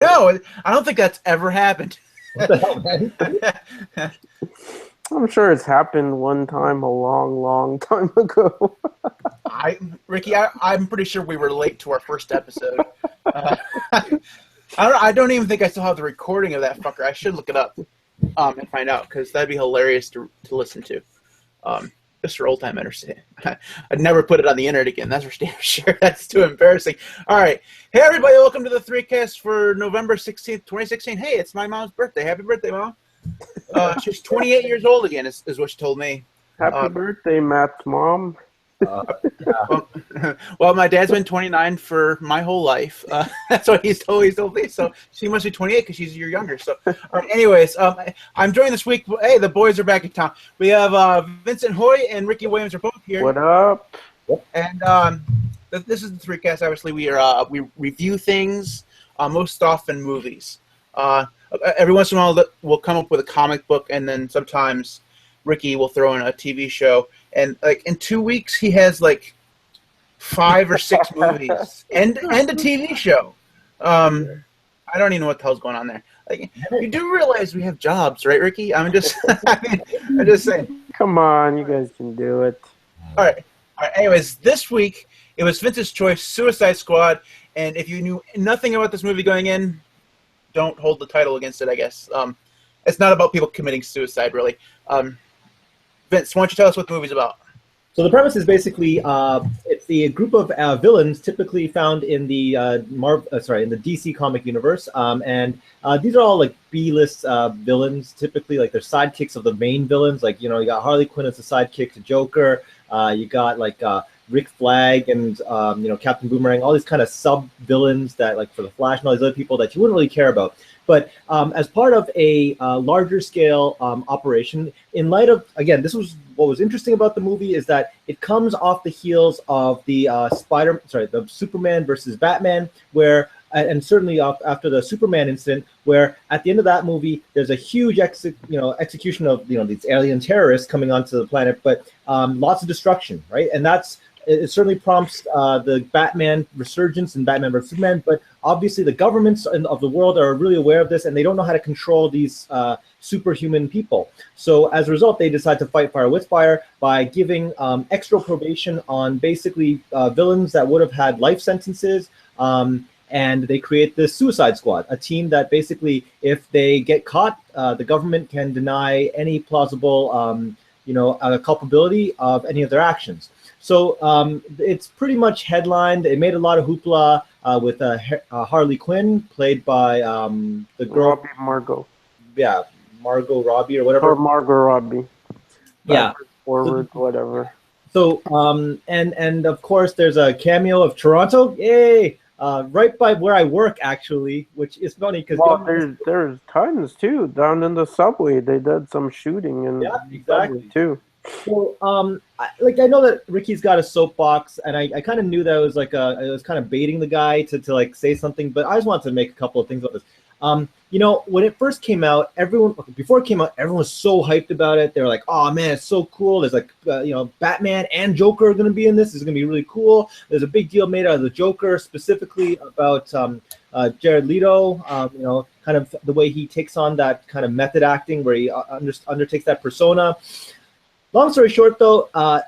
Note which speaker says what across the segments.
Speaker 1: No, I don't think that's ever happened.
Speaker 2: What the hell, man?
Speaker 3: I'm sure it's happened one time a long, long time ago.
Speaker 1: Ricky, I'm pretty sure we were late to our first episode. I don't even think I still have the recording of that fucker. I should look it up and find out because that'd be hilarious to listen to. Just for old time entertainment. I'd never put it on the internet again. That's for damn sure. That's too embarrassing. All right. Hey, everybody. Welcome to the 3Cast for November 16th, 2016. Hey, it's my mom's birthday. Happy birthday, Mom. She's 28 years old again, is what she told me.
Speaker 3: Happy birthday, Matt's mom.
Speaker 1: Well, my dad's been 29 for my whole life. That's what he's always told me. So she must be 28 because she's a year younger. So, anyways, I'm joined this week. Hey, the boys are back in town. We have Vincent Hoy and Ricky Williams are both here.
Speaker 3: What up?
Speaker 1: And this is the 3Cast. Obviously, we review things, most often movies. Every once in a while, we'll come up with a comic book, and then sometimes Ricky will throw in a TV show. And like in 2 weeks, he has like 5 or 6 movies and a TV show. I don't even know what the hell's going on there. Like, you do realize we have jobs, right, Ricky? I'm just saying.
Speaker 3: Come on, you guys can do it.
Speaker 1: All right. Anyways, this week it was Vince's choice, Suicide Squad. And if you knew nothing about this movie going in, don't hold the title against it, I guess. It's not about people committing suicide, really. Vince, why don't you tell us what the movie's about?
Speaker 2: So the premise is basically it's the group of villains typically found in the in the DC comic universe, and these are all like B-list villains. Typically, like they're sidekicks of the main villains. Like you got Harley Quinn as a sidekick to Joker. You got like Rick Flag and Captain Boomerang. All these kind of sub villains that like for the Flash and all these other people that you wouldn't really care about. But as part of a larger scale operation, in light of, again, this was what was interesting about the movie is that it comes off the heels of the the Superman versus Batman, where, and certainly after the Superman incident, where at the end of that movie, there's a huge execution of these alien terrorists coming onto the planet, but lots of destruction, right? And it certainly prompts the Batman resurgence in Batman vs. Superman, but obviously the governments of the world are really aware of this, and they don't know how to control these superhuman people. So as a result, they decide to fight fire with fire by giving extra probation on basically villains that would have had life sentences, and they create this Suicide Squad, a team that basically, if they get caught, the government can deny any plausible culpability of any of their actions. So it's pretty much headlined. It made a lot of hoopla with Harley Quinn, played by the girl
Speaker 3: Robbie Margot.
Speaker 2: Yeah, Margot Robbie or whatever.
Speaker 3: Or Margot Robbie.
Speaker 2: Yeah.
Speaker 3: Forward, whatever.
Speaker 2: So and of course there's a cameo of Toronto. Yay! Right by where I work, actually, which is funny because
Speaker 3: there's tons too down in the subway. They did some shooting in the subway too.
Speaker 2: So, I know that Ricky's got a soapbox, and I kind of knew that it was like I was kind of baiting the guy to like say something, but I just wanted to make a couple of things about this. When it first came out, before it came out, everyone was so hyped about it. They were like, "Oh man, it's so cool!" There's like, Batman and Joker are going to be in this. It's going to be really cool. There's a big deal made out of the Joker, specifically about Jared Leto. Kind of the way he takes on that kind of method acting, where he undertakes that persona. Long story short, though, a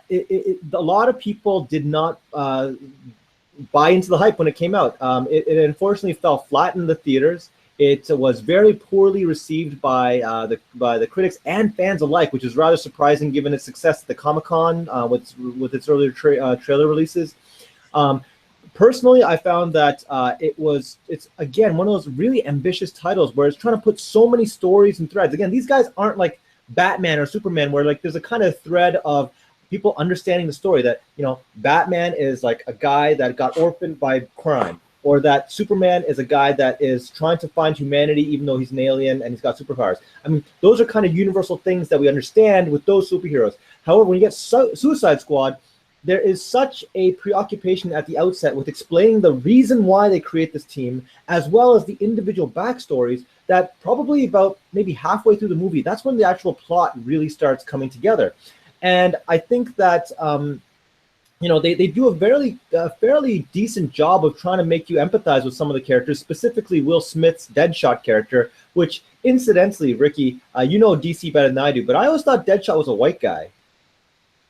Speaker 2: lot of people did not buy into the hype when it came out. It unfortunately fell flat in the theaters. It was very poorly received by the critics and fans alike, which is rather surprising given its success at the Comic-Con with its earlier trailer releases. Personally, I found that it's again one of those really ambitious titles where it's trying to put so many stories and threads. Again, these guys aren't like Batman or Superman, where like there's a kind of thread of people understanding the story that Batman is like a guy that got orphaned by crime, or that Superman is a guy that is trying to find humanity even though he's an alien and he's got superpowers. I mean, those are kind of universal things that we understand with those superheroes. However, when you get Suicide Squad, there is such a preoccupation at the outset with explaining the reason why they create this team, as well as the individual backstories, that probably about maybe halfway through the movie, that's when the actual plot really starts coming together. And I think that they do a fairly decent job of trying to make you empathize with some of the characters, specifically Will Smith's Deadshot character, which incidentally, Ricky, you know DC better than I do, but I always thought Deadshot was a white guy.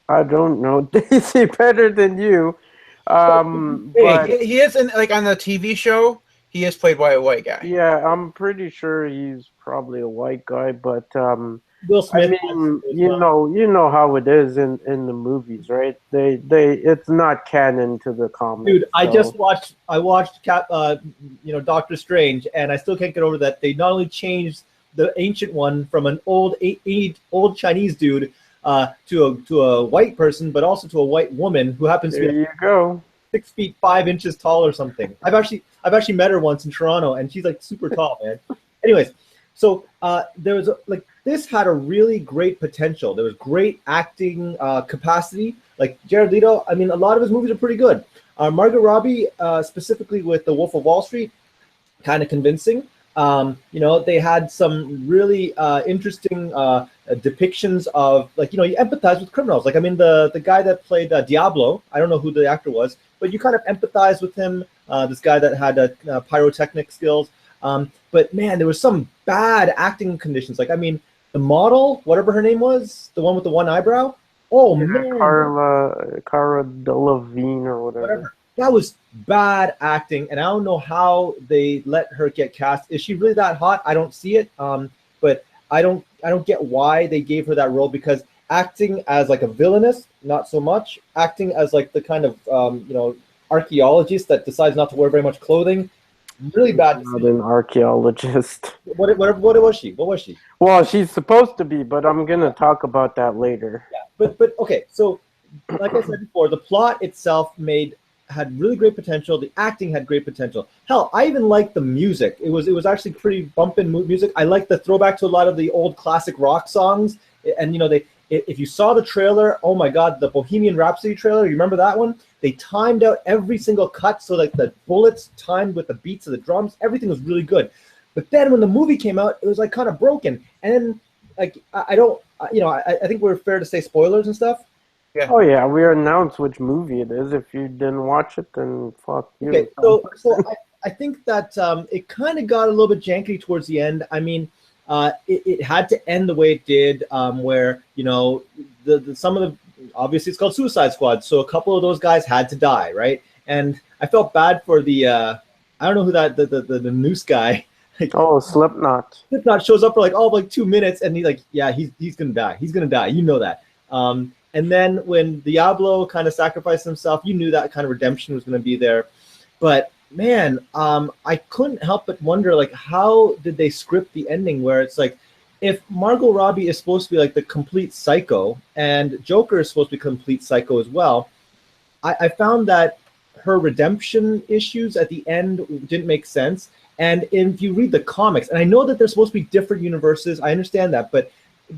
Speaker 3: I don't know Daisy better than you. But
Speaker 1: He is in, like, on the TV show. He is played by a white guy.
Speaker 3: yeah, I'm pretty sure he's probably a white guy, but
Speaker 2: Will
Speaker 3: I
Speaker 2: Smith.
Speaker 3: mean, you know how it is in the movies, right? They it's not canon to the comics.
Speaker 2: Dude, I
Speaker 3: so-
Speaker 2: just watched Doctor Strange, and I still can't get over that they not only changed the ancient one from an old Chinese dude to a white person, but also to a white woman who happens to
Speaker 3: There
Speaker 2: be
Speaker 3: you go.
Speaker 2: 6 feet 5 inches tall or something. I've actually met her once in Toronto, and she's like super tall, man. Anyways, so there was this had a really great potential. There was great acting capacity. Like Jared Leto, I mean, a lot of his movies are pretty good. Margot Robbie, specifically with The Wolf of Wall Street, kind of convincing. They had some really interesting depictions of, like, you empathize with criminals. Like, I mean, the guy that played Diablo, I don't know who the actor was, but you kind of empathize with him. This guy that had pyrotechnic skills. But man, there was some bad acting conditions. Like, I mean, the model, whatever her name was, the one with the one eyebrow. Oh man,
Speaker 3: Cara Delevingne or whatever.
Speaker 2: That was bad acting, and I don't know how they let her get cast. Is she really that hot? I don't see it. But I don't get why they gave her that role, because acting as like a villainess, not so much. Acting as like the kind of archaeologist that decides not to wear very much clothing, really bad.
Speaker 3: Not an archaeologist.
Speaker 2: What was she? What was she?
Speaker 3: Well, she's supposed to be, but I'm gonna talk about that later.
Speaker 2: Yeah, but okay. So, like I said before, the plot itself had really great potential. The acting had great potential. Hell, I even liked the music. It was actually pretty bumpin' music. I liked the throwback to a lot of the old classic rock songs. And if you saw the trailer, oh my God, the Bohemian Rhapsody trailer, you remember that one? They timed out every single cut, so like the bullets timed with the beats of the drums. Everything was really good. But then when the movie came out, it was like kind of broken. And then, like, I think we're fair to say spoilers and stuff.
Speaker 1: Yeah.
Speaker 3: Oh yeah, we announced which movie it is. If you didn't watch it, then fuck you.
Speaker 2: Okay, so I think that it kind of got a little bit janky towards the end. I mean, it had to end the way it did, where some of the, obviously it's called Suicide Squad, so a couple of those guys had to die, right? And I felt bad for the I don't know who that the noose guy.
Speaker 3: Oh, Slipknot.
Speaker 2: Slipknot shows up for like 2 minutes, and he's gonna die. He's gonna die. You know that. And then when Diablo kind of sacrificed himself, you knew that kind of redemption was going to be there. But man, I couldn't help but wonder, like, how did they script the ending where it's like, if Margot Robbie is supposed to be like the complete psycho and Joker is supposed to be complete psycho as well, I found that her redemption issues at the end didn't make sense. And if you read the comics, and I know that they're supposed to be different universes, I understand that, but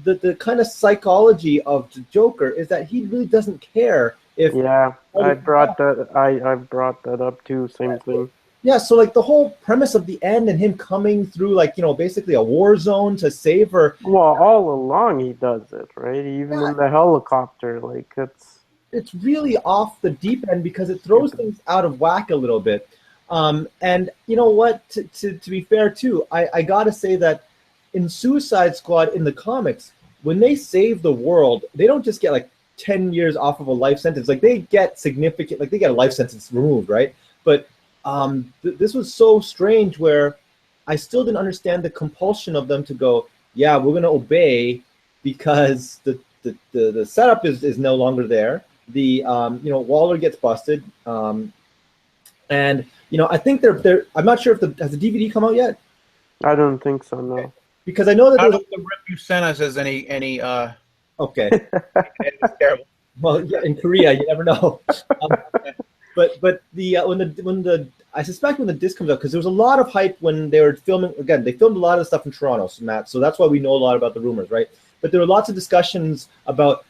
Speaker 2: the kind of psychology of the Joker is that he really doesn't care if.
Speaker 3: Yeah, I brought that up too. Same thing.
Speaker 2: Yeah, so like the whole premise of the end and him coming through, like, basically a war zone to save her.
Speaker 3: Well, all along he does it, right? Even in the helicopter, like
Speaker 2: it's really off the deep end because it throws things out of whack a little bit. And you know what? To be fair too, I gotta say that in Suicide Squad in the comics, when they save the world, they don't just get like 10 years off of a life sentence. Like, they get significant, like they get a life sentence removed, right? But this was so strange where I still didn't understand the compulsion of them to go, yeah, we're going to obey because the setup is no longer there. The Waller gets busted. And I think they're I'm not sure if has the DVD come out yet?
Speaker 3: I don't think so, no.
Speaker 2: Okay. Because I know that
Speaker 1: I don't know if the rip you sent us has any
Speaker 2: okay.
Speaker 1: It's terrible.
Speaker 2: Well, yeah, in Korea, you never know. But the when the I suspect when the disc comes out, because there was a lot of hype when they were filming. Again, they filmed a lot of stuff in Toronto, Matt. So that's why we know a lot about the rumors, right? But there were lots of discussions about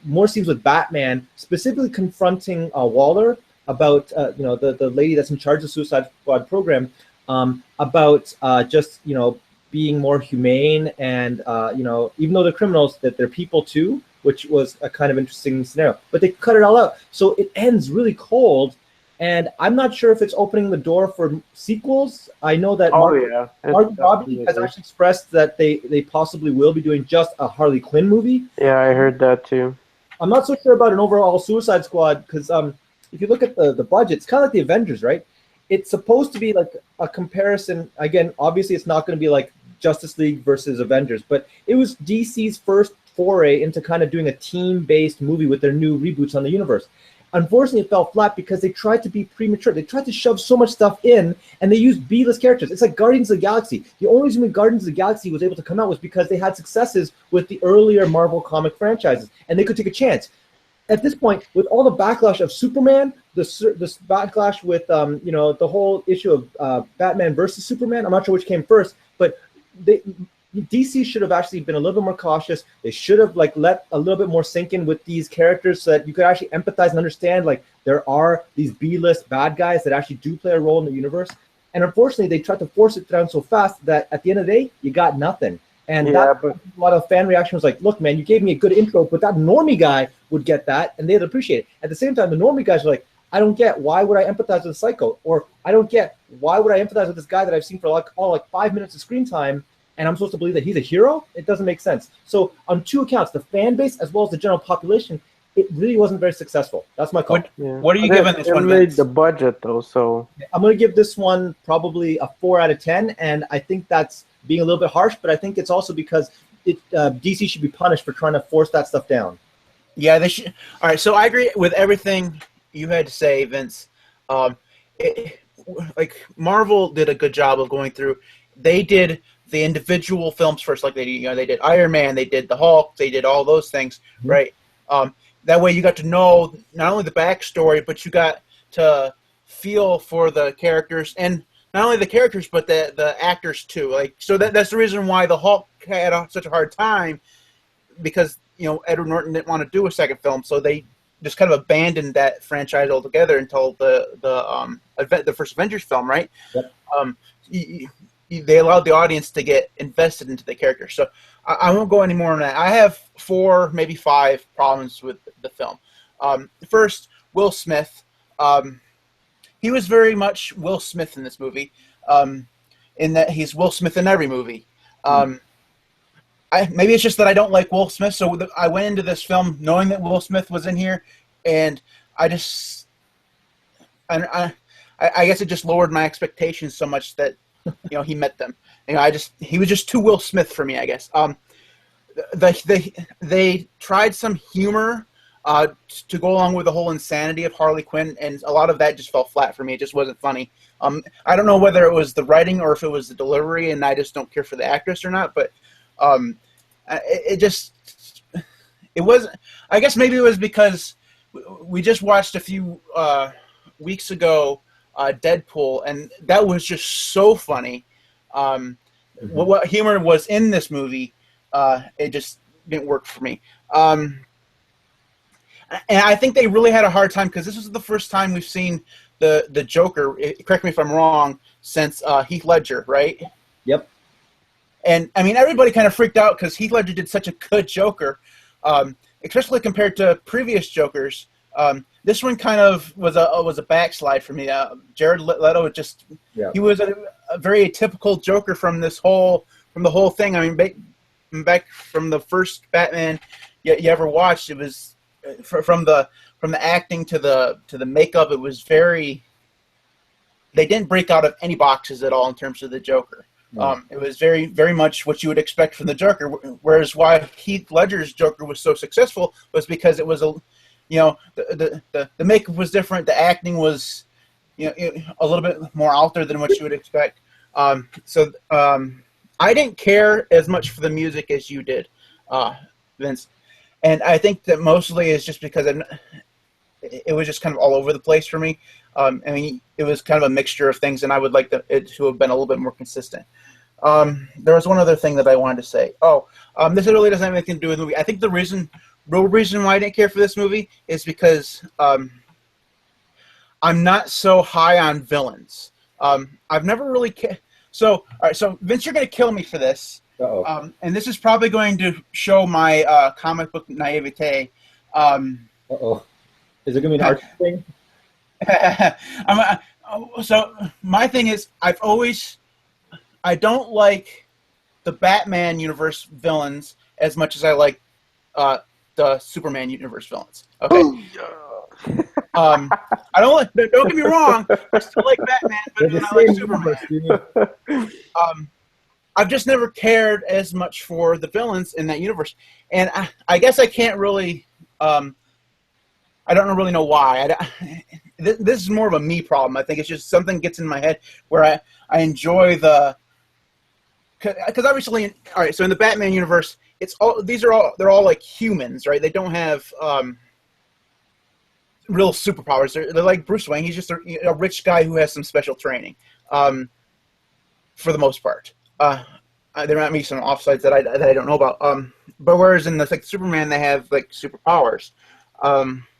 Speaker 2: more scenes with Batman, specifically confronting Waller about the lady that's in charge of the Suicide Squad program, about just being more humane and even though they're criminals, that they're people too. which was a kind of interesting scenario. But they cut it all out, so it ends really cold. And I'm not sure if it's opening the door for sequels. I know that Margot Robbie has actually expressed that they possibly will be doing just a Harley Quinn movie.
Speaker 3: Yeah, I heard that too.
Speaker 2: I'm not so sure about an overall Suicide Squad because if you look at the budget, it's kind of like the Avengers, right? It's supposed to be like a comparison. Again, obviously, it's not going to be like Justice League versus Avengers, but it was DC's first foray into kind of doing a team-based movie with their new reboots on the universe. Unfortunately, it fell flat because they tried to be premature. They tried to shove so much stuff in, and they used B-list characters. It's like Guardians of the Galaxy. The only reason Guardians of the Galaxy was able to come out was because they had successes with the earlier Marvel comic franchises, and they could take a chance. At this point, with all the backlash of Superman, the backlash with the whole issue of Batman versus Superman, I'm not sure which came first, but DC should have actually been a little bit more cautious. They should have let a little bit more sink in with these characters so that you could actually empathize and understand there are these B-list bad guys that actually do play a role in the universe. And unfortunately, they tried to force it down so fast that at the end of the day, you got nothing. And a lot of fan reaction was like, look, man, you gave me a good intro, but that normie guy would get that, and they'd appreciate it. At the same time, the normie guys are like, I don't get, why would I empathize with Psycho? Or I don't get, why would I empathize with this guy that I've seen for all 5 minutes of screen time, and I'm supposed to believe that he's a hero? It doesn't make sense. So on two accounts, the fan base as well as the general population, it really wasn't very successful. That's my call.
Speaker 1: What are you giving this one?
Speaker 3: It made the budget though, so
Speaker 2: I'm going to give this one probably a 4 out of 10, and I think that's being a little bit harsh, but I think it's also because DC should be punished for trying to force that stuff down.
Speaker 1: Yeah, they should. All right, so I agree with everything you had to say, Vince. Marvel did a good job of going through. They did the individual films first, like they did Iron Man, they did the Hulk, they did all those things, right? That way you got to know not only the backstory, but you got to feel for the characters, and not only the characters, but the actors too. So that's the reason why the Hulk had such a hard time, because Edward Norton didn't want to do a second film, so they just kind of abandoned that franchise altogether until the first Avengers film, right?
Speaker 2: Yep.
Speaker 1: They allowed the audience to get invested into the character. So I won't go any more on that. I have 4, maybe 5 problems with the film. First, Will Smith. He was very much Will Smith in this movie, in that he's Will Smith in every movie. Maybe it's just that I don't like Will Smith, so I went into this film knowing that Will Smith was in here, and I guess it just lowered my expectations so much that he met them. He was just too Will Smith for me, I guess. They tried some humor to go along with the whole insanity of Harley Quinn, and a lot of that just fell flat for me. It just wasn't funny. I don't know whether it was the writing or if it was the delivery, and I just don't care for the actress or not, but it wasn't. I guess maybe it was because we just watched a few weeks ago Deadpool, and that was just so funny. What humor was in this movie, it just didn't work for me. And I think they really had a hard time because this was the first time we've seen the Joker, correct me if I'm wrong, since Heath Ledger, right?
Speaker 2: Yep.
Speaker 1: And I mean, everybody kind of freaked out because Heath Ledger did such a good Joker, especially compared to previous Jokers. This one kind of was a backslide for me. Jared Leto he was a very atypical Joker from the whole thing. I mean, back from the first Batman you ever watched, it was from the acting to the makeup. It was very. They didn't break out of any boxes at all in terms of the Joker. It was very, very much what you would expect from the Joker. Whereas why Heath Ledger's Joker was so successful was because it was the makeup was different, the acting was a little bit more out there than what you would expect. I didn't care as much for the music as you did, Vince, and I think that mostly is just because it was just kind of all over the place for me. I mean, it was kind of a mixture of things, and I would like it to have been a little bit more consistent. There was one other thing that I wanted to say. This really doesn't have anything to do with the movie. I think the real reason why I didn't care for this movie is because I'm not so high on villains. I've never really So, all right. So, Vince, you're going to kill me for this.
Speaker 2: Uh-oh.
Speaker 1: And this is probably going to show my comic book naivete.
Speaker 2: Uh-oh. Is it going to be an Archie thing?
Speaker 1: So, my thing is, I don't like the Batman universe villains as much as I like the Superman universe villains. Okay. I don't like. Don't get me wrong. I still like Batman, but then I like Superman. I've just never cared as much for the villains in that universe, and I guess I can't really. I don't really know why. This is more of a me problem. I think it's just something gets in my head where I enjoy the. Because obviously, all right. So in the Batman universe, they're all like humans, right? They don't have real superpowers. They're like Bruce Wayne. He's just a rich guy who has some special training, for the most part. There might be some offsides that I don't know about. But whereas in like Superman, they have like superpowers.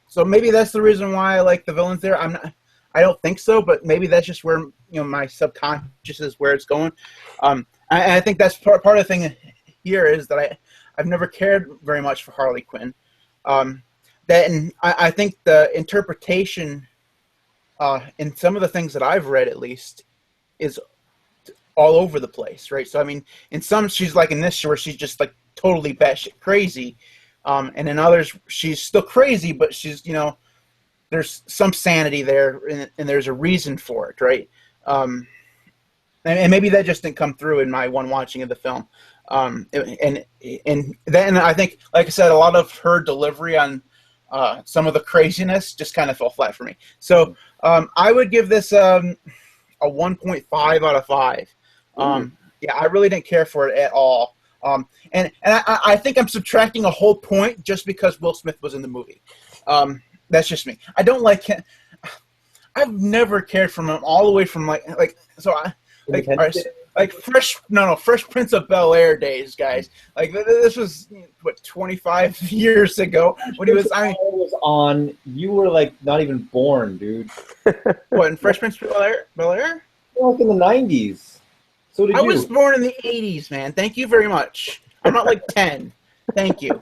Speaker 1: So maybe that's the reason why I like the villains there. I don't think so, but maybe that's just where my subconscious is where it's going. I think that's part of the thing here is that I've never cared very much for Harley Quinn. I think the interpretation in some of the things that I've read, at least, is all over the place, right? So I mean, in some she's like in this where she's just like totally batshit crazy, and in others she's still crazy, but she's there's some sanity there, and there's a reason for it, right? And maybe that just didn't come through in my one watching of the film. And then I think, like I said, a lot of her delivery on some of the craziness just kind of fell flat for me. So I would give this a 1.5 out of 5. Yeah, I really didn't care for it at all. And I think I'm subtracting a whole point just because Will Smith was in the movie. That's just me. I don't like him. I've never cared for him all the way from Fresh Prince of Bel-Air days, guys. Like this was 25 years ago when he was.
Speaker 2: Was on. You were like not even born, dude.
Speaker 1: What, in Fresh Prince of Bel-Air?
Speaker 2: Like in the 90s. So did you?
Speaker 1: I was born in the 80s, man. Thank you very much. I'm not like 10. Thank you.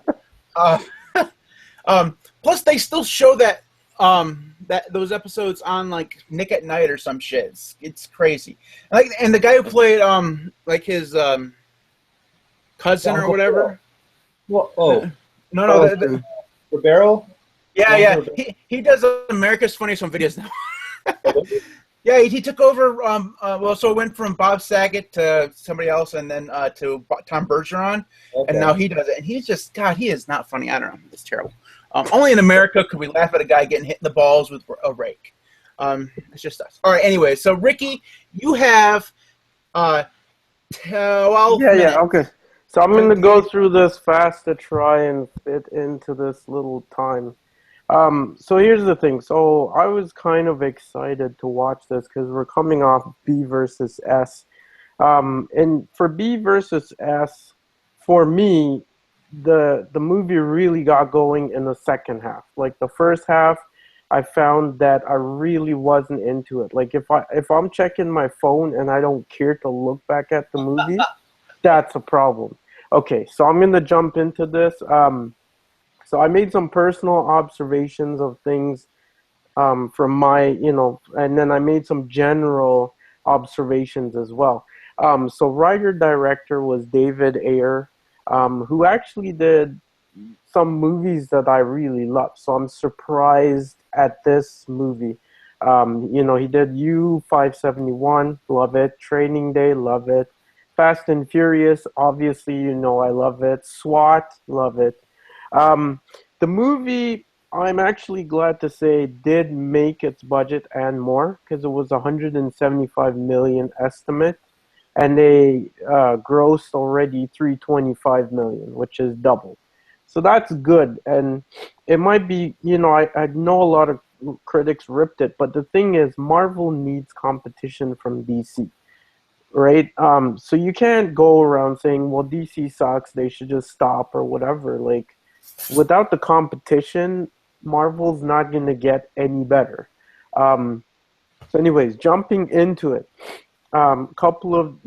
Speaker 1: Plus, they still show that those episodes on like Nick at Night or some shit. It's crazy. And the guy who played like his cousin or whatever.
Speaker 2: Well,
Speaker 1: no,
Speaker 2: Ribeiro.
Speaker 1: Yeah. He does America's Funniest Home Videos now. Yeah, he took over. So it went from Bob Saget to somebody else, and then to Tom Bergeron, and now he does it. And he's just he is not funny. I don't know. It's terrible. Only in America could we laugh at a guy getting hit in the balls with a rake. It's just us. All right. Anyway, so Ricky, you have 12 minutes.
Speaker 3: Yeah. Okay. So I'm going to go through this fast to try and fit into this little time. So here's the thing. So I was kind of excited to watch this because we're coming off B versus S. And for B versus S, for me, the movie really got going in the second half. Like the first half, I found that I really wasn't into it. Like if I'm checking my phone and I don't care to look back at the movie, that's a problem. Okay, so I'm going to jump into this. So I made some personal observations of things from my, and then I made some general observations as well. So writer-director was David Ayer, who actually did some movies that I really love. So I'm surprised at this movie. He did U-571, love it. Training Day, love it. Fast and Furious, obviously, I love it. SWAT, love it. The movie, I'm actually glad to say, did make its budget and more, because it was $175 million estimate, and they grossed already $325 million, which is double. So that's good, and it might be, I know a lot of critics ripped it, but the thing is, Marvel needs competition from DC, right? So you can't go around saying, well, DC sucks, they should just stop or whatever. Like, without the competition, Marvel's not going to get any better. So anyways, jumping into it. Couple of,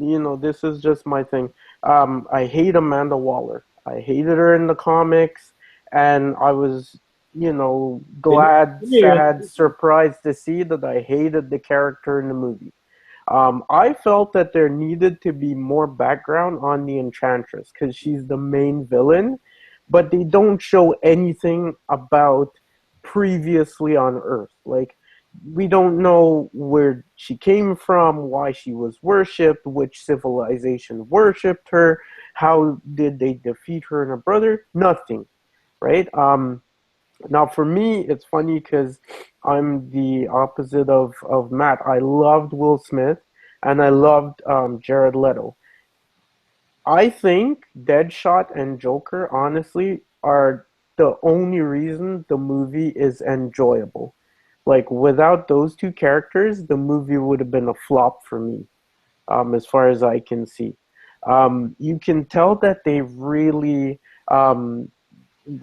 Speaker 3: this is just my thing. I hate Amanda Waller. I hated her in the comics, and I was, glad, sad, surprised to see that I hated the character in the movie. I felt that there needed to be more background on the Enchantress because she's the main villain, but they don't show anything about previously on Earth. Like, we don't know where she came from, why she was worshipped, which civilization worshipped her, how did they defeat her and her brother? Nothing, right? Now, for me, it's funny because I'm the opposite of Matt. I loved Will Smith and I loved Jared Leto. I think Deadshot and Joker, honestly, are the only reason the movie is enjoyable. Like, without those two characters, the movie would have been a flop for me, as far as I can see. You can tell that they really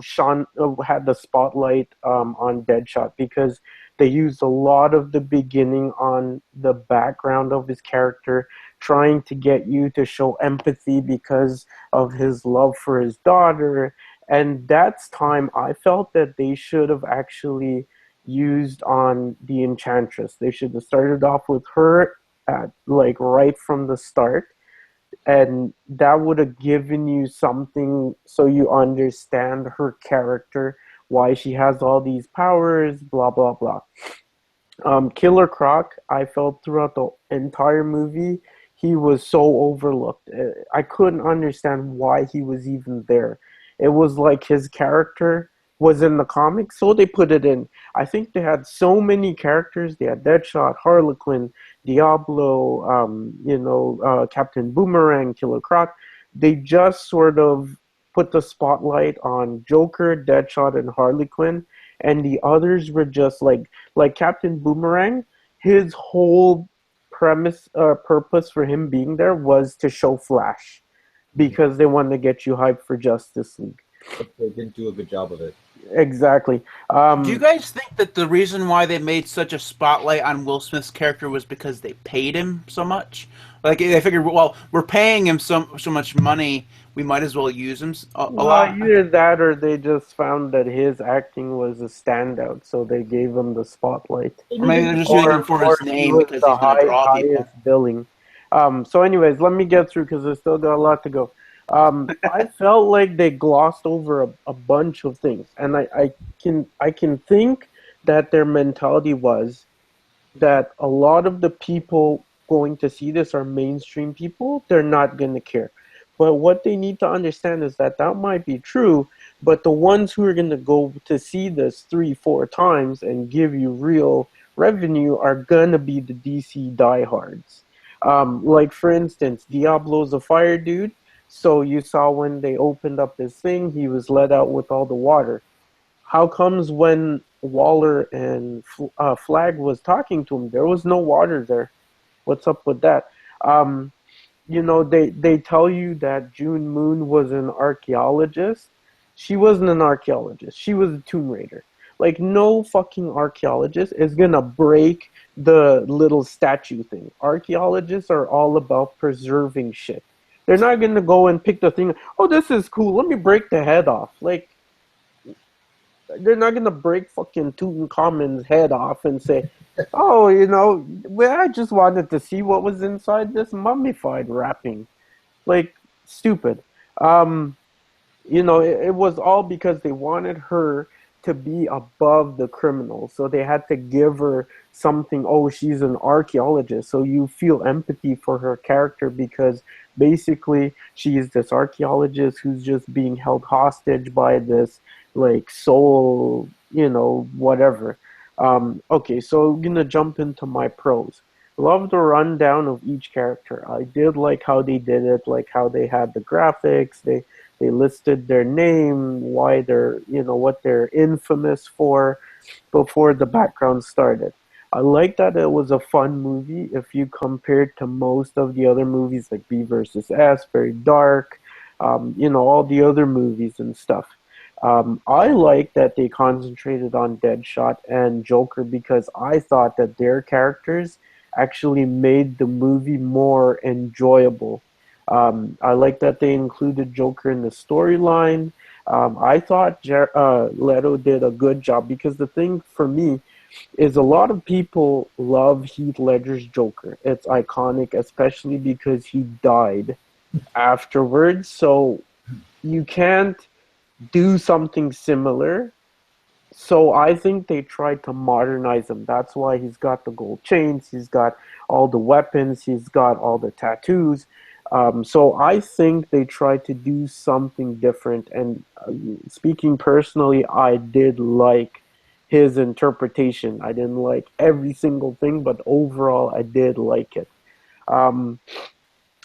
Speaker 3: Sean had the spotlight on Deadshot because they used a lot of the beginning on the background of his character, trying to get you to show empathy because of his love for his daughter. And that's time I felt that they should have actually used on the Enchantress. They should have started off with her at like right from the start, and that would have given you something so you understand her character, why she has all these powers, blah blah blah. Killer Croc, I felt throughout the entire movie, he was so overlooked. I couldn't understand why he was even there. It was like his character was in the comics, so they put it in. I think they had so many characters. They had Deadshot, Harlequin, Diablo, Captain Boomerang, Killer Croc. They just sort of put the spotlight on Joker, Deadshot, and Harley Quinn, and the others were just like Captain Boomerang. His whole purpose for him being there was to show Flash because they wanted to get you hyped for Justice League.
Speaker 2: But they didn't do a good job of it.
Speaker 3: Exactly.
Speaker 1: Do you guys think that the reason why they made such a spotlight on Will Smith's character was because they paid him so much? Like they figured, well, we're paying him so much money, we might as well use him a lot.
Speaker 3: Either that or they just found that his acting was a standout, so they gave him the spotlight.
Speaker 1: Or maybe they're just using him for his name because he's going to draw people.
Speaker 3: Highest billing. So, anyways, let me get through because I still got a lot to go. I felt like they glossed over a bunch of things, and I can think that their mentality was that a lot of the people going to see this are mainstream people. They're not going to care. But what they need to understand is that that might be true, but the ones who are going to go to see this 3-4 times and give you real revenue are going to be the DC diehards. Like, for instance, Diablo's a fire dude. So you saw when they opened up this thing, he was let out with all the water. How comes when Waller and Flag was talking to him, there was no water there? What's up with that? They tell you that June Moon was an archaeologist. She wasn't an archaeologist. She was a Tomb Raider. Like, no fucking archaeologist is gonna break the little statue thing. Archaeologists are all about preserving shit. They're not going to go and pick the thing, oh, this is cool, let me break the head off. Like, they're not going to break fucking Tutankhamun's head off and say, oh, well, I just wanted to see what was inside this mummified wrapping. Like, stupid. It was all because they wanted her to be above the criminal. So they had to give her something, oh, she's an archaeologist. So you feel empathy for her character because basically she is this archaeologist who's just being held hostage by this, like, soul, whatever. Okay, so I'm going to jump into my pros. Love the rundown of each character. I did like how they did it, like how they had the graphics, they listed their name, why they're, what they're infamous for before the background started. I like that it was a fun movie if you compared to most of the other movies like B versus S, very dark, all the other movies and stuff. I like that they concentrated on Deadshot and Joker because I thought that their characters actually made the movie more enjoyable. I like that they included Joker in the storyline. I thought Leto did a good job because the thing for me is a lot of people love Heath Ledger's Joker. It's iconic, especially because he died afterwards. So you can't do something similar. So I think they tried to modernize him. That's why he's got the gold chains, he's got all the weapons, he's got all the tattoos. So I think they tried to do something different. And speaking personally, I did like his interpretation. I didn't like every single thing, but overall, I did like it. Um,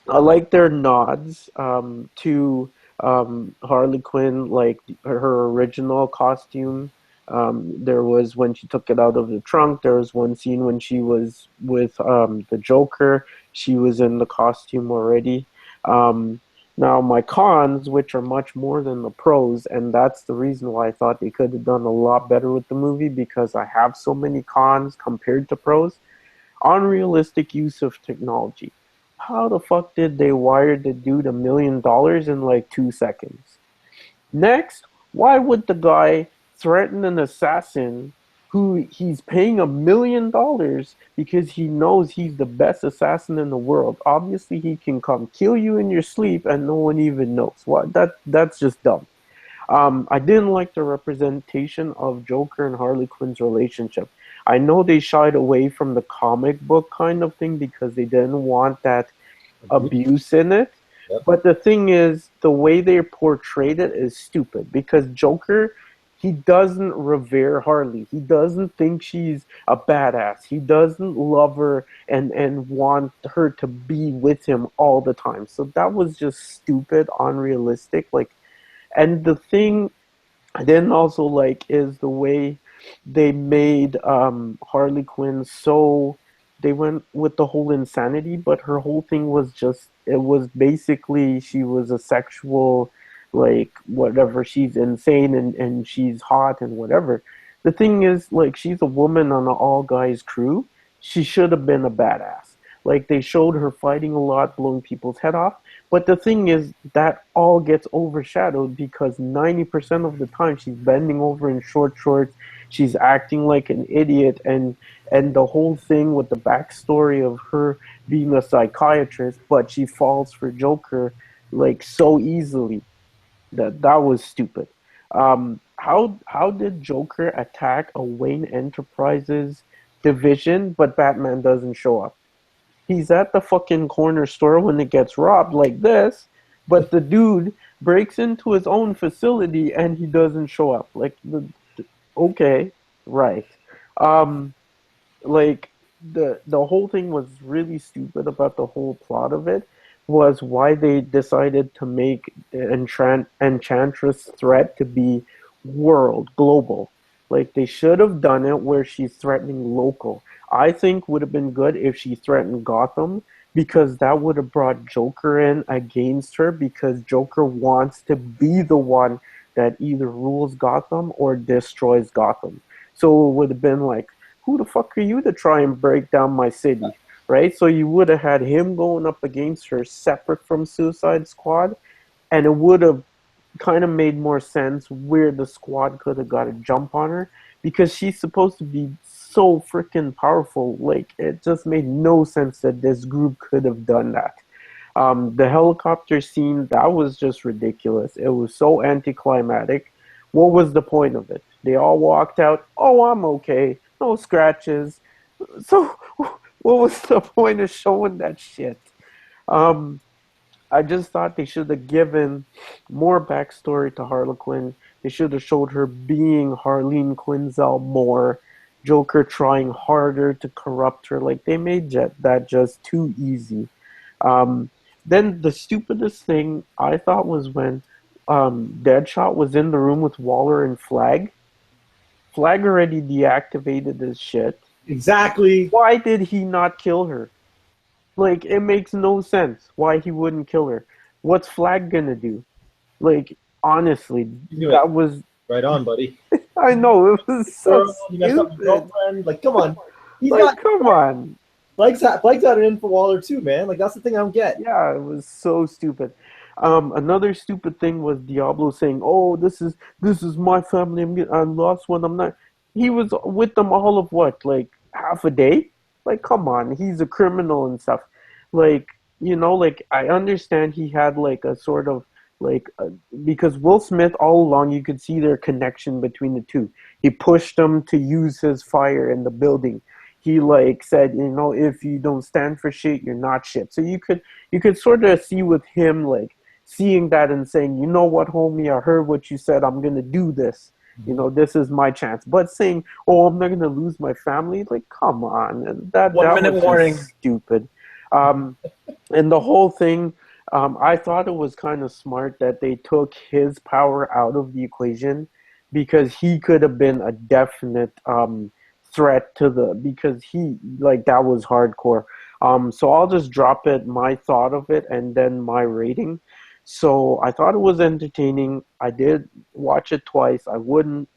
Speaker 3: I like their nods to Harley Quinn, like her original costume. There was when she took it out of the trunk. There was one scene when she was with the Joker. She was in the costume already. Um, Now, my cons, which are much more than the pros, and that's the reason why I thought they could have done a lot better with the movie because I have so many cons compared to pros. Unrealistic use of technology. How the fuck did they wire the dude $1 million in like 2 seconds? Next, why would the guy threaten an assassin who he's paying $1 million because he knows he's the best assassin in the world? Obviously, he can come kill you in your sleep and no one even knows. What? That's just dumb. I didn't like the representation of Joker and Harley Quinn's relationship. I know they shied away from the comic book kind of thing because they didn't want that abuse in it.
Speaker 2: Yep.
Speaker 3: But the thing is, the way they portrayed it is stupid because Joker, he doesn't revere Harley. He doesn't think she's a badass. He doesn't love her and want her to be with him all the time. So that was just stupid, unrealistic. Like, and the thing I didn't also like is the way they made Harley Quinn so they went with the whole insanity, but her whole thing was just it was basically she was a sexual like whatever she's insane and she's hot and whatever. The thing is like she's a woman on an all guys crew. She should have been a badass. Like they showed her fighting a lot, blowing people's head off. But the thing is, that all gets overshadowed because 90% of the time she's bending over in short shorts, she's acting like an idiot, and the whole thing with the backstory of her being a psychiatrist, but she falls for Joker like so easily. That was stupid. How did Joker attack a Wayne Enterprises division, but Batman doesn't show up? He's at the fucking corner store when it gets robbed like this, but the dude breaks into his own facility and he doesn't show up. Like, okay, right. Um, like the whole thing was really stupid about the whole plot of it was why they decided to make Enchantress threat to be world global. Like they should have done it where she's threatening local. I think would have been good if she threatened Gotham because that would have brought Joker in against her because Joker wants to be the one that either rules Gotham or destroys Gotham. So it would have been like, who the fuck are you to try and break down my city? Right? So you would have had him going up against her separate from Suicide Squad, and it would have kind of made more sense where the squad could have got a jump on her because she's supposed to be so freaking powerful. Like, it just made no sense that this group could have done that. The helicopter scene, that was just ridiculous. It was so anticlimactic. What was the point of it? They all walked out, oh, I'm okay, no scratches. So, what was the point of showing that shit? I just thought they should have given more backstory to Harley Quinn. They should have showed her being Harleen Quinzel more. Joker trying harder to corrupt her. Like, they made that just too easy. Then the stupidest thing I thought was when Deadshot was in the room with Waller and Flag. Flag already deactivated his shit.
Speaker 2: Exactly.
Speaker 3: Why did he not kill her? Like, it makes no sense why he wouldn't kill her. What's Flag gonna do? Like, honestly, that was...
Speaker 2: Right on, buddy.
Speaker 3: I know, it was so
Speaker 2: You messed up your
Speaker 3: stupid.
Speaker 2: girlfriend. Like, come on.
Speaker 3: Like, come on.
Speaker 2: Blake's got an Infowaller too, man. Like that's the thing I don't get.
Speaker 3: Yeah, it was so stupid. Another stupid thing was Diablo saying, "Oh, this is my family. I lost one. I'm not." He was with them all of what, like half a day? Like, come on, he's a criminal and stuff. Like, like I understand he had like a sort of like because Will Smith all along you could see their connection between the two. He pushed them to use his fire in the building. He like said, if you don't stand for shit, you're not shit. So you could sort of see with him like seeing that and saying, you know what, homie, I heard what you said. I'm gonna do this. This is my chance. But saying, oh, I'm not gonna lose my family, like, come on, that
Speaker 1: 1 minute
Speaker 3: was
Speaker 1: warning.
Speaker 3: just stupid. And the whole thing, I thought it was kind of smart that they took his power out of the equation because he could have been a definite threat because he like that was hardcore. So I'll just drop it, my thought of it, and then my rating. So I thought it was entertaining. I did watch it twice. I wouldn't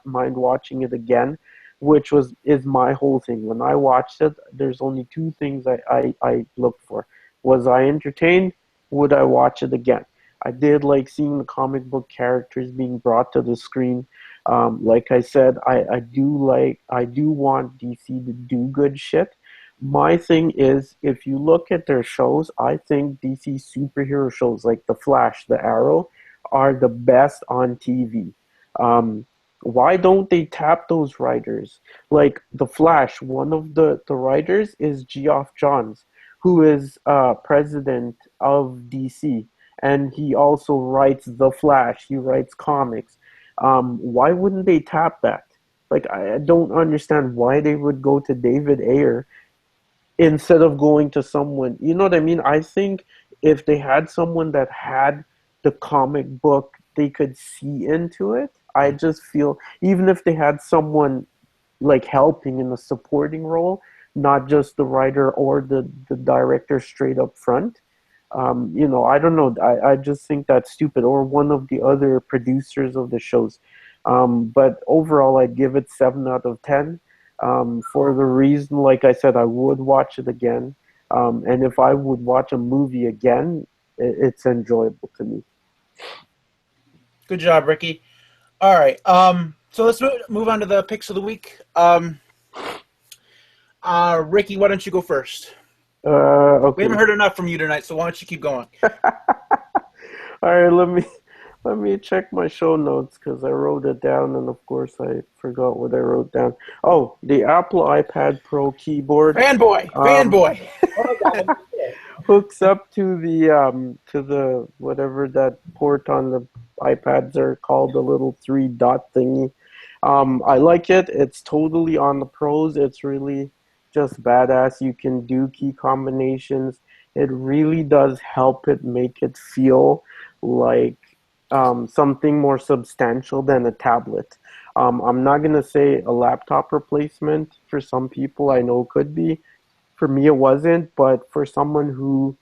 Speaker 3: mind watching it again, which is my whole thing. When I watched it, there's only two things I look for. Was I entertained? Would I watch it again? I did like seeing the comic book characters being brought to the screen. Like I said, I do want DC to do good shit. My thing is, if you look at their shows, I think DC superhero shows like The Flash, The Arrow, are the best on TV. Why don't they tap those writers? Like The Flash, one of the writers is Geoff Johns, who is president of DC, and he also writes The Flash. He writes comics. Why wouldn't they tap that? Like, I don't understand why they would go to David Ayer instead of going to someone. You know what I mean? I think if they had someone that had the comic book, they could see into it. I just feel, even if they had someone like helping in a supporting role, not just the writer or the director straight up front, I don't know. I just think that's stupid. Or one of the other producers of the shows. But overall, I'd give it 7 out of 10. For the reason, like I said, I would watch it again. And if I would watch a movie again, it's enjoyable to me.
Speaker 1: Good job, Ricky. All right. So let's move on to the picks of the week. Ricky, why don't you go first?
Speaker 3: Okay.
Speaker 1: We haven't heard enough from you tonight, so why don't you keep going?
Speaker 3: All right, let me check my show notes because I wrote it down, and of course I forgot what I wrote down. Oh, the Apple iPad Pro keyboard.
Speaker 1: Fanboy.
Speaker 3: Hooks up to the whatever that port on the iPads are called, the little 3-dot thingy. I like it. It's totally on the Pros. It's really just badass. You can do key combinations. It really does help it make it feel like something more substantial than a tablet. I'm not going to say a laptop replacement. For some people, I know it could be. For me, it wasn't. But for someone who,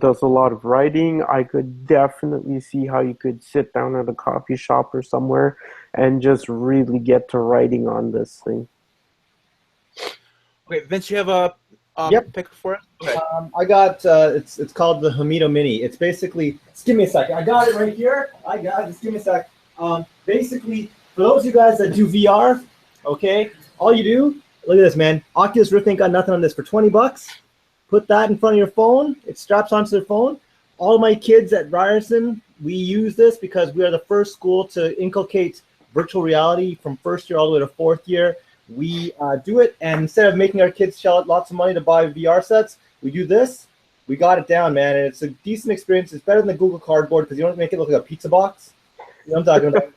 Speaker 3: does a lot of writing, I could definitely see how you could sit down at a coffee shop or somewhere and just really get to writing on this thing.
Speaker 1: Okay, Vince, you have a
Speaker 2: Yep.
Speaker 1: pick for us? Okay.
Speaker 2: I got it's called the Hamito Mini. It's basically, just give me a second. I got it right here. Just give me a sec. Basically, for those of you guys that do VR, okay, all you do, look at this, man. Oculus Rift ain't got nothing on this. For $20, put that in front of your phone. It straps onto their phone. All my kids at Ryerson, we use this because we are the first school to inculcate virtual reality from first year all the way to fourth year. We do it, and instead of making our kids shell out lots of money to buy VR sets, we do this. We got it down, man, and it's a decent experience. It's better than the Google Cardboard because you don't make it look like a pizza box. You know what I'm talking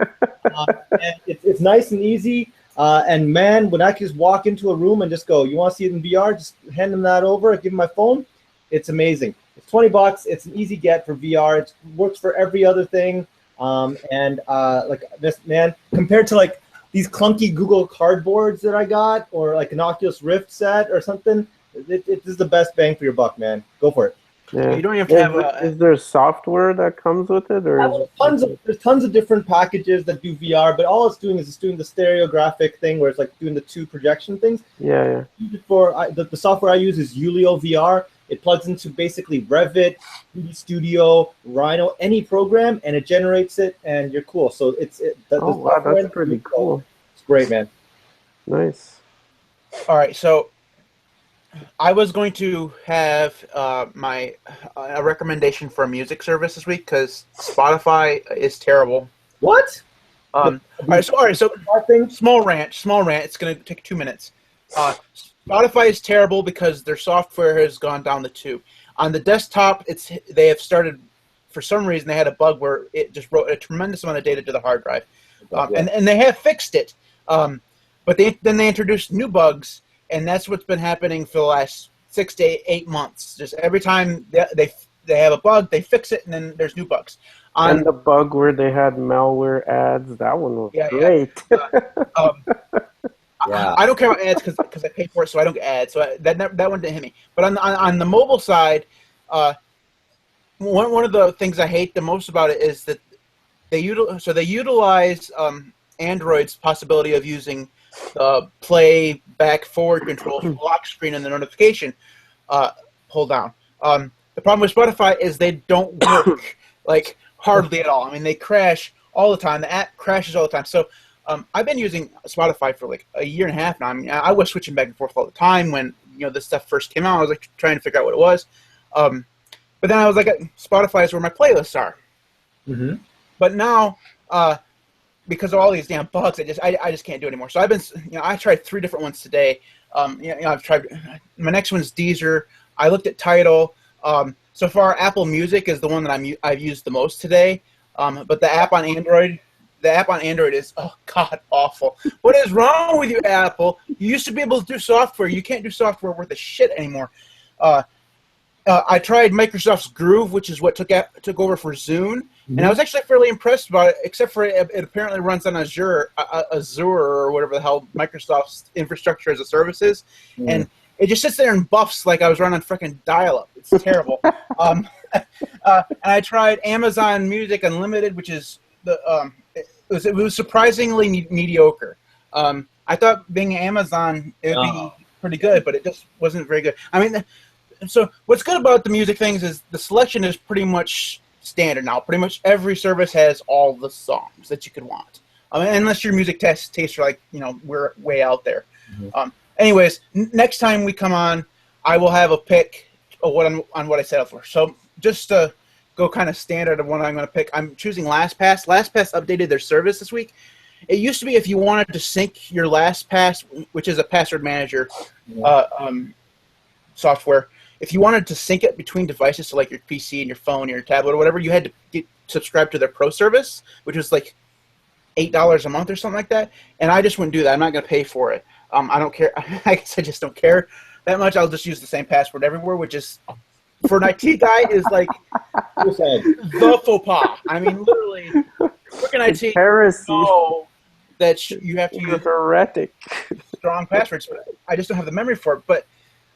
Speaker 2: about? And it's nice and easy. And man, when I can just walk into a room and just go, you want to see it in VR? Just hand them that over. Give them my phone. It's amazing. It's $20. It's an easy get for VR. It works for every other thing. Like this, man, compared to like these clunky Google Cardboards that I got, or like an Oculus Rift set or something, this is the best bang for your buck, man. Go for it.
Speaker 3: Yeah.
Speaker 1: You don't even have to have
Speaker 3: Is there software that comes with it, or is it
Speaker 2: There's tons of different packages that do VR, but all it's doing is it's doing the stereographic thing where it's like doing the two projection things.
Speaker 3: yeah.
Speaker 2: The software I use is Ulio VR. It plugs into basically Revit, 3D Studio, Rhino, any program, and it generates it, and you're cool. So
Speaker 3: Wow, that's pretty cool.
Speaker 2: It's great, man.
Speaker 3: Nice.
Speaker 1: All right, so I was going to have my a recommendation for a music service this week because Spotify is terrible.
Speaker 2: What?
Speaker 1: All right, so small rant. It's going to take 2 minutes. Spotify is terrible because their software has gone down the tube. On the desktop, they have started, for some reason, they had a bug where it just wrote a tremendous amount of data to the hard drive, and they have fixed it. But then they introduced new bugs, and that's what's been happening for the last 6 to 8 months. Just every time they have a bug, they fix it, and then there's new bugs.
Speaker 3: And the bug where they had malware ads, that one was great.
Speaker 2: Yeah.
Speaker 1: I don't care about ads because I pay for it, so I don't get ads. So that one didn't hit me. But on the mobile side, one of the things I hate the most about it is that they utilize Android's possibility of using play back forward controls, lock screen, and the notification pull down. The problem with Spotify is they don't work like hardly at all. I mean, they crash all the time. The app crashes all the time. So I've been using Spotify for like a year and a half now. I mean, I was switching back and forth all the time when this stuff first came out. I was like trying to figure out what it was, but then I was like, Spotify is where my playlists are.
Speaker 2: Mm-hmm.
Speaker 1: But now, because of all these damn bugs, I just can't do it anymore. So I've been, I tried 3 different ones today. I've tried. My next one's Deezer. I looked at Tidal. So far, Apple Music is the one that I've used the most today. But the app on Android. The app on Android is, oh, God, awful. What is wrong with you, Apple? You used to be able to do software. You can't do software worth a shit anymore. I tried Microsoft's Groove, which is what took over for Zune, and I was actually fairly impressed about it, except for it apparently runs on Azure or whatever the hell Microsoft's infrastructure as a service is, and it just sits there and buffs like I was running freaking dial-up. It's terrible. And I tried Amazon Music Unlimited, which is it was surprisingly mediocre. I thought being Amazon it would be pretty good, but it just wasn't very good. I mean, so what's good about the music things is the selection is pretty much standard now. Pretty much every service has all the songs that you could want. Unless your music tastes are like, we're way out there. Mm-hmm. Anyways, next time we come on, I will have a pick of on what I set up for. So just to go kind of standard of what I'm going to pick, I'm choosing LastPass. LastPass updated their service this week. It used to be if you wanted to sync your LastPass, which is a password manager software, if you wanted to sync it between devices, so like your PC and your phone or your tablet or whatever, you had to get subscribed to their pro service, which was like $8 a month or something like that. And I just wouldn't do that. I'm not going to pay for it. I don't care. I guess I just don't care that much. I'll just use the same password everywhere, which is, for an IT guy, is like the faux pas. I mean, literally, freaking IT know that you have to use
Speaker 3: heretic
Speaker 1: strong passwords. But I just don't have the memory for it. But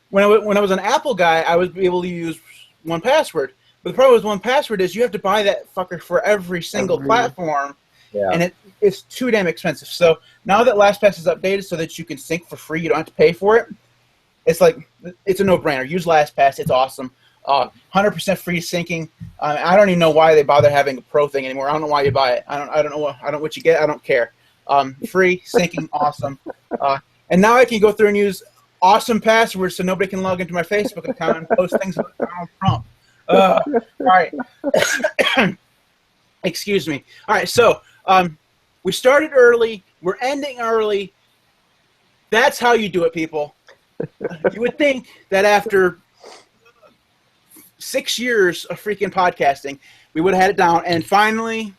Speaker 1: when I was an Apple guy, I was able to use 1Password. But the problem with 1Password is you have to buy that fucker for every single platform, and it's too damn expensive. So now that LastPass is updated so that you can sync for free, you don't have to pay for it. It's like it's a no-brainer. Use LastPass; it's awesome. 100% free syncing. I don't even know why they bother having a pro thing anymore. I don't know why you buy it. I don't know what you get. I don't care. Free syncing, awesome. And now I can go through and use awesome passwords so nobody can log into my Facebook account and post things about Donald Trump. All right. Excuse me. All right, so we started early. We're ending early. That's how you do it, people. You would think that after 6 years of freaking podcasting, we would have had it down, and finally,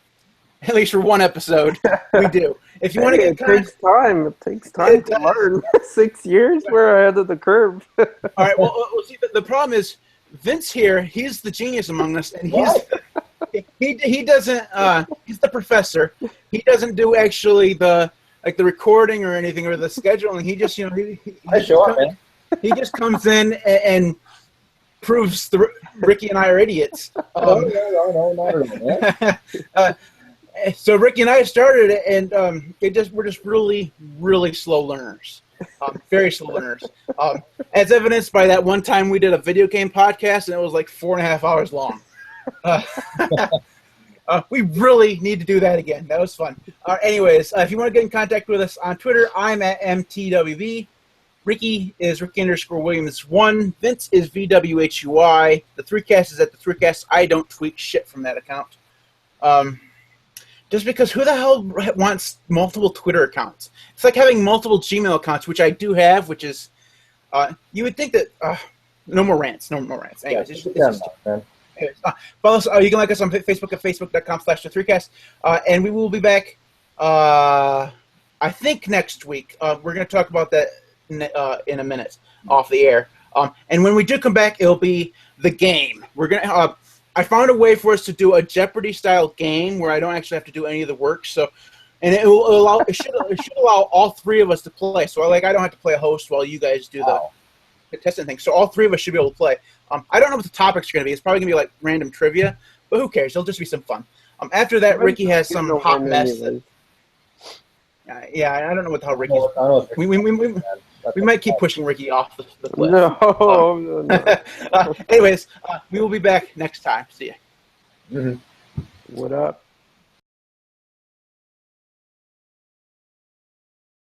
Speaker 1: at least for one episode, we do. If you want to get
Speaker 3: takes time. It takes time to learn. 6 years, we're ahead of the curve.
Speaker 1: All right. Well, see, the problem is Vince here. He's the genius among us, and he doesn't. He's the professor. He doesn't do actually the recording or anything or the scheduling. He just he just comes in and proves Ricky and I are idiots.
Speaker 2: No, not at all.
Speaker 1: So Ricky and I started it, and we're just really, really slow learners, very slow learners. As evidenced by that one time we did a video game podcast, and it was like 4.5 hours long. We really need to do that again. That was fun. Anyways, if you want to get in contact with us on Twitter, I'm at MTWV. Ricky is Ricky_Williams1. Vince is VWHUI. The 3Cast is at the 3Cast. I don't tweet shit from that account. Just because who the hell wants multiple Twitter accounts? It's like having multiple Gmail accounts, which I do have, which is, you would think that, no more rants. Anyways, anyways, follow us. You can like us on Facebook at facebook.com/the3cast. And we will be back, I think, next week. We're going to talk about that in a minute off the air. And when we do come back, it'll be the game. We're going to... I found a way for us to do a Jeopardy-style game where I don't actually have to do any of the work. So, and it should allow all three of us to play. So, I don't have to play a host while you guys do the contestant thing. So, all three of us should be able to play. I don't know what the topics are going to be. It's probably going to be like random trivia, but who cares? It'll just be some fun. After that, Ricky has some hot mess. Yeah, I don't know what the hell Ricky's. We might keep pushing Ricky off the cliff.
Speaker 3: No.
Speaker 1: Anyways, we will be back next time. See ya.
Speaker 2: Mm-hmm.
Speaker 3: What up?